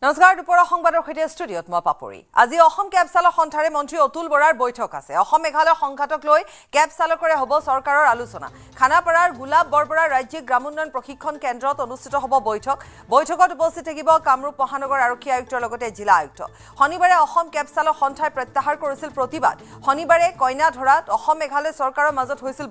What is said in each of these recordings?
নমস্কাৰ দুপৰ সংবাদৰ সৈতে ষ্টুডিঅত মই পাপৰি আজি অসম কেব চালক সন্থাৰে মন্ত্ৰী অতুল বৰাৰ বৈঠক আছে অসম মেঘালয় সংঘাতক লৈ কেব চালকৰে হ'ব চৰকাৰৰ আলোচনা খানাপাৰাৰ গুলাব বৰবৰা ৰাজ্যিক গ্ৰামোন্নয়ন প্ৰশিক্ষণ কেন্দ্ৰত অনুষ্ঠিত হ'ব বৈঠকত উপস্থিত থাকিব কামৰূপ মহানগৰ আৰক্ষী আয়ুক্তৰ লগতে জিলা আয়ুক্ত শনিবাৰে অসম কেব চালক সন্থাই প্ৰত্যাহাৰ কৰিছিল প্ৰতিবাদ শনিবাৰে কইনাধৰাত অসম মেঘালয় চৰকাৰৰ মাজত হৈছিল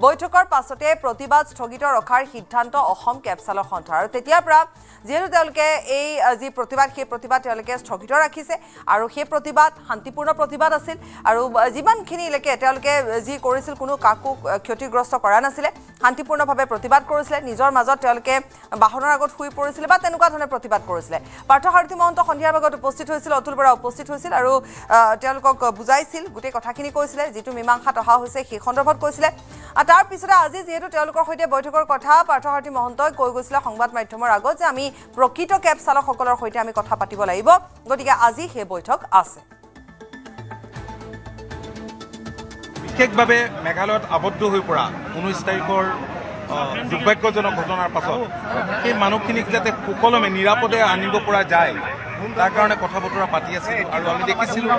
বৈঠকৰ পাছতে প্ৰতিবাদ স্থগিত ৰখাৰ সিদ্ধান্ত অসম কেব চালক সন্থাৰ আৰু তেতিয়াৰ পৰা যেহেতু তেওঁলোকে এই যি প্ৰতিবাদ সেই প্ৰতিবাদ তেওঁলোকে স্থগিত ৰাখিছে আৰু সেই প্ৰতিবাদ শান্তিপূৰ্ণ প্ৰতিবাদ আছিল আৰু যিমানখিনিলৈকে তেওঁলোকে যি কৰিছিল কোনো কাকো ক্ষতিগ্ৰস্ত কৰা নাছিলে শান্তিপূৰ্ণভাৱে প্ৰতিবাদ কৰিছিলে নিজৰ মাজত তেওঁলোকে বাহনৰ আগত শুই পৰিছিলে বা তেনেকুৱা ধৰণে প্ৰতিবাদ কৰিছিলে পাৰ্থসাৰথী মহন্ত সন্ধিয়াৰ ভাগত উপস্থিত হৈছিল অতুল বৰা উপস্থিত হৈছিল আৰু তেওঁলোকক বুজাইছিল গোটেই কথাখিনি কৈছিলে যিটো মীমাংসাত অহা হৈছে সেই সন্দৰ্ভত কৈছিলে তাৰ পিছতে আজি যেহেতু তেওঁলোকৰ সৈতে বৈঠকৰ কথা পাৰ্থসাৰথী মহন্তই কৈ গৈছিলে সংবাদ মাধ্যমৰ আগত যে আমি প্ৰকৃত কেব চালকসকলৰ সৈতে আমি কথা পাতিব লাগিব গতিকে আজি সেই বৈঠক আছে বিশেষভাৱে মেঘালয়ত আবদ্ধ হৈ পৰা 19 তাৰিখৰ দুৰ্ভাগ্যজনক ঘটনাৰ পাছত সেই মানুহখিনিক যাতে সুকলমে নিৰাপদে আনিব পৰা যায় তাৰ কাৰণে কথা বতৰা পাতি আছিল আৰু আমি দেখিছিলোঁ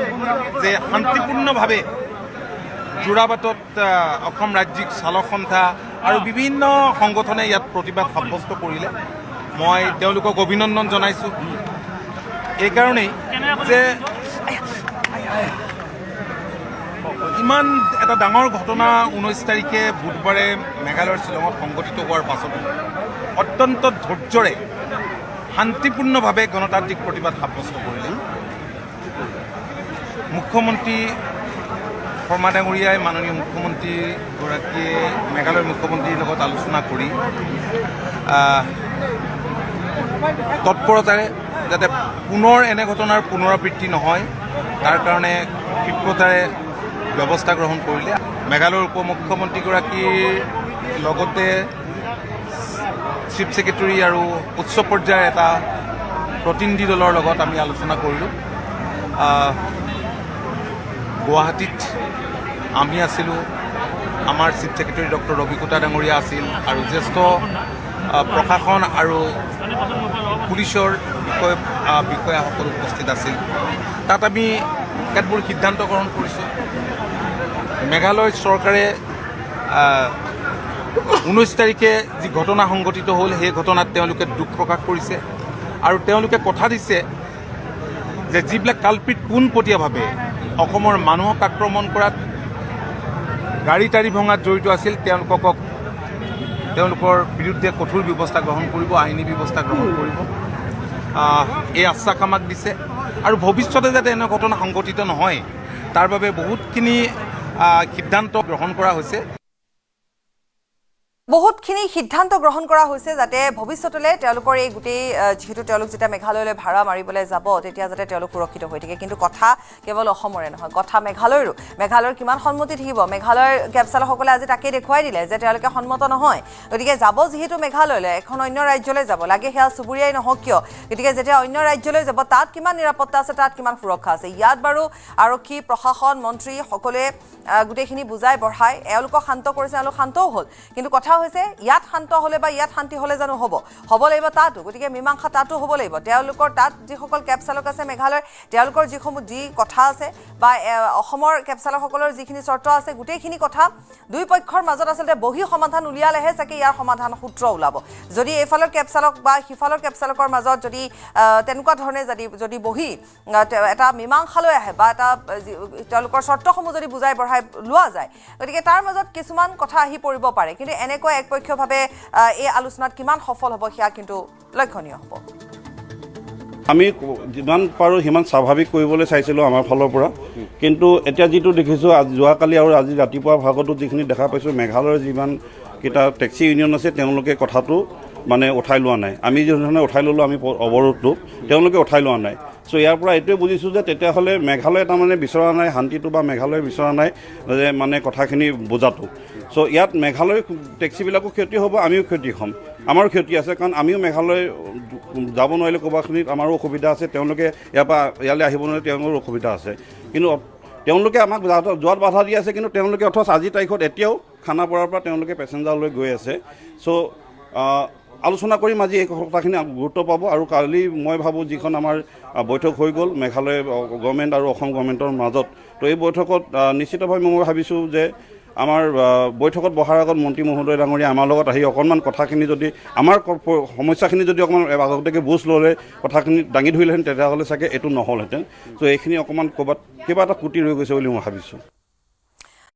যে শান্তিপূৰ্ণভাৱে যোৰাবাটত অসম ৰাজ্যিক চালক সন্থা আৰু বিভিন্ন সংগঠনে ইয়াত প্ৰতিবাদ সাব্যস্ত কৰিলে মই তেওঁলোকক অভিনন্দন জনাইছোঁ এইকাৰণেই যে ইমান এটা ডাঙৰ ঘটনা 19 তাৰিখে বুধবাৰে মেঘালয়ৰ শ্বিলঙত সংঘটিত হোৱাৰ পাছতো অত্যন্ত ধৈৰ্যৰে শান্তিপূৰ্ণভাৱে গণতান্ত্ৰিক প্ৰতিবাদ সাব্যস্ত কৰিলে মুখ্যমন্ত্ৰী শৰ্মা ডাঙৰীয়াই মাননীয় মুখ্যমন্ত্ৰীগৰাকীয়ে মেঘালয়ৰ মুখ্যমন্ত্ৰীৰ লগত আলোচনা কৰি তৎপৰতাৰে যাতে পুনৰ এনে ঘটনাৰ পুনৰাবৃত্তি নহয় তাৰ কাৰণে ক্ষিপ্ৰতাৰে ব্যৱস্থা গ্ৰহণ কৰিলে মেঘালয়ৰ উপ মুখ্যমন্ত্ৰীগৰাকীৰ লগতে চিফ ছেক্ৰেটাৰী আৰু উচ্চ পৰ্যায়ৰ এটা প্ৰতিনিধি দলৰ লগত আমি আলোচনা কৰিলোঁ গুৱাহাটীত আমি আছিলোঁ আমাৰ চিফ ছেক্ৰেটাৰী ডক্টৰ ৰবিকোটা ডাঙৰীয়া আছিল আৰু জ্যেষ্ঠ প্ৰশাসন আৰু পুলিচৰ বিষয়াসকল উপস্থিত আছিল তাত আমি কেতবোৰ সিদ্ধান্ত গ্ৰহণ কৰিছোঁ মেঘালয় চৰকাৰে 19 তাৰিখে যি ঘটনা সংঘটিত হ'ল সেই ঘটনাত তেওঁলোকে দুখ প্ৰকাশ কৰিছে আৰু তেওঁলোকে কথা দিছে যে যিবিলাক কালপিত পোনপটীয়াভাৱে অসমৰ মানুহক আক্ৰমণ কৰাত গাড়ী টাড়ি ভঙাত জড়িত আছিল তেওঁলোকৰ বিৰুদ্ধে কঠোৰ ব্যৱস্থা গ্ৰহণ কৰিব আইনী ব্যৱস্থা গ্ৰহণ কৰিব এই আশ্বাস আমাক দিছে আৰু ভৱিষ্যতে যাতে এনে ঘটনা সংঘটিত নহয় তাৰ বাবে বহুতখিনি সিদ্ধান্ত গ্ৰহণ কৰা হৈছে বহুতখিনি সিদ্ধান্ত গ্ৰহণ কৰা হৈছে যাতে ভৱিষ্যতলৈ তেওঁলোকৰ এই গোটেই যেহেতু তেওঁলোক যেতিয়া মেঘালয়লৈ ভাড়া মাৰিবলৈ যাব তেতিয়া যাতে তেওঁলোক সুৰক্ষিত হৈ থাকে কিন্তু কথা কেৱল অসমৰে নহয় কথা মেঘালয়ৰ কিমান সন্মতি থাকিব মেঘালয়ৰ কেব চালকসকলে আজি তাকেই দেখুৱাই দিলে যে তেওঁলোকে সন্মত নহয় গতিকে যাব যিহেতু মেঘালয়লৈ এখন অন্য ৰাজ্যলৈ যাব লাগে সেয়া চুবুৰীয়াই নহওক কিয় গতিকে যেতিয়া অন্য ৰাজ্যলৈ যাব তাত কিমান নিৰাপত্তা আছে তাত কিমান সুৰক্ষা আছে ইয়াত বাৰু আৰক্ষী প্ৰশাসন মন্ত্ৰী সকলোৱে গোটেইখিনি বুজাই বঢ়াই এওঁলোকক শান্ত কৰিছে এওঁলোক শান্তও হ'ল কিন্তু কথা হৈছে ইয়াত শান্ত হ'লে বা ইয়াত শান্তি হ'লে জানো হ'ব লাগিব তাতো গতিকে মীমাংসা তাতো হ'ব লাগিব তেওঁলোকৰ তাত যিসকল কেব চালক আছে মেঘালয়ৰ তেওঁলোকৰ যি কথা আছে বা অসমৰ কেব চালকসকলৰ যিখিনি চৰ্ত আছে গোটেইখিনি কথা দুই পক্ষৰ মাজত আচলতে বহি সমাধান উলিয়ালেহে চাগে ইয়াৰ সমাধান সূত্ৰ ওলাব যদি এইফালৰ কেব চালক বা সিফালৰ কেব চালকৰ মাজত যদি তেনেকুৱা ধৰণে যদি বহি এটা মীমাংসালৈ আহে বা এটা তেওঁলোকৰ চৰ্তসমূহ যদি বুজাই বঢ়াই লোৱা যায় গতিকে তাৰ মাজত কিছুমান কথা আহি পৰিব পাৰে কিন্তু এনেকৈ একপক্ষভাৱে এই আলোচনাত কিমান সফল হ'ব সেয়া কিন্তু লক্ষণীয় হ'ব আমি যিমান পাৰোঁ সিমান স্বাভাৱিক কৰিবলৈ চাইছিলোঁ আমাৰ ফালৰ পৰা কিন্তু এতিয়া যিটো দেখিছোঁ যোৱাকালি আৰু আজি ৰাতিপুৱা ভাগতো যিখিনি দেখা পাইছোঁ মেঘালয়ৰ যিমানকেইটা টেক্সি ইউনিয়ন আছে তেওঁলোকে কথাটো মানে উঠাই লোৱা নাই আমি যিধৰণে উঠাই ল'লোঁ আমি অৱৰোধটো তেওঁলোকে উঠাই লোৱা নাই চ' ইয়াৰ পৰা এইটোৱে বুজিছোঁ যে তেতিয়াহ'লে মেঘালয়ে তাৰমানে বিচৰা নাই শান্তিটো বা মেঘালয়ে বিচৰা নাই যে মানে কথাখিনি বুজাটো চ' ইয়াত মেঘালয়ৰ টেক্সিবিলাকো ক্ষতি হ'ব আমিও ক্ষতি হ'ম আমাৰো ক্ষতি আছে কাৰণ আমিও মেঘালয় যাব নোৱাৰিলে ক'ৰবাখিনিত আমাৰো অসুবিধা আছে তেওঁলোকে ইয়াৰ পৰা ইয়ালৈ আহিব নোৱাৰিলে তেওঁলোকৰ অসুবিধা আছে কিন্তু তেওঁলোকে আমাক যোৱাত বাধা দি আছে কিন্তু তেওঁলোকে অথচ আজিৰ তাৰিখত এতিয়াও খানাপাৰাৰ পৰা তেওঁলোকে পেচেঞ্জাৰ লৈ গৈ আছে চ' আলোচনা কৰিম আজি এই কথাখিনি গুৰুত্ব পাব আৰু কালি মই ভাবোঁ যিখন আমাৰ বৈঠক হৈ গ'ল মেঘালয় গভৰ্ণমেণ্ট আৰু অসম গভৰ্ণমেণ্টৰ মাজত তো এই বৈঠকত নিশ্চিতভাৱে মই ভাবিছোঁ যে আমাৰ বৈঠকত বহাৰ আগত মন্ত্ৰী মহোদয় ডাঙৰীয়া আমাৰ লগত আহি অকণমান কথাখিনি যদি আমাৰ সমস্যাখিনি যদি অকণমান আগতীয়াকৈ বুজ ল'লে কথাখিনি দাঙি ধৰিলেহেঁতেন তেতিয়াহ'লে চাগে এইটো নহ'লহেঁতেন ত' এইখিনি অকণমান ক'ৰবাত কিবা এটা ক্ৰুটি ৰৈ গৈছে বুলি মই ভাবিছোঁ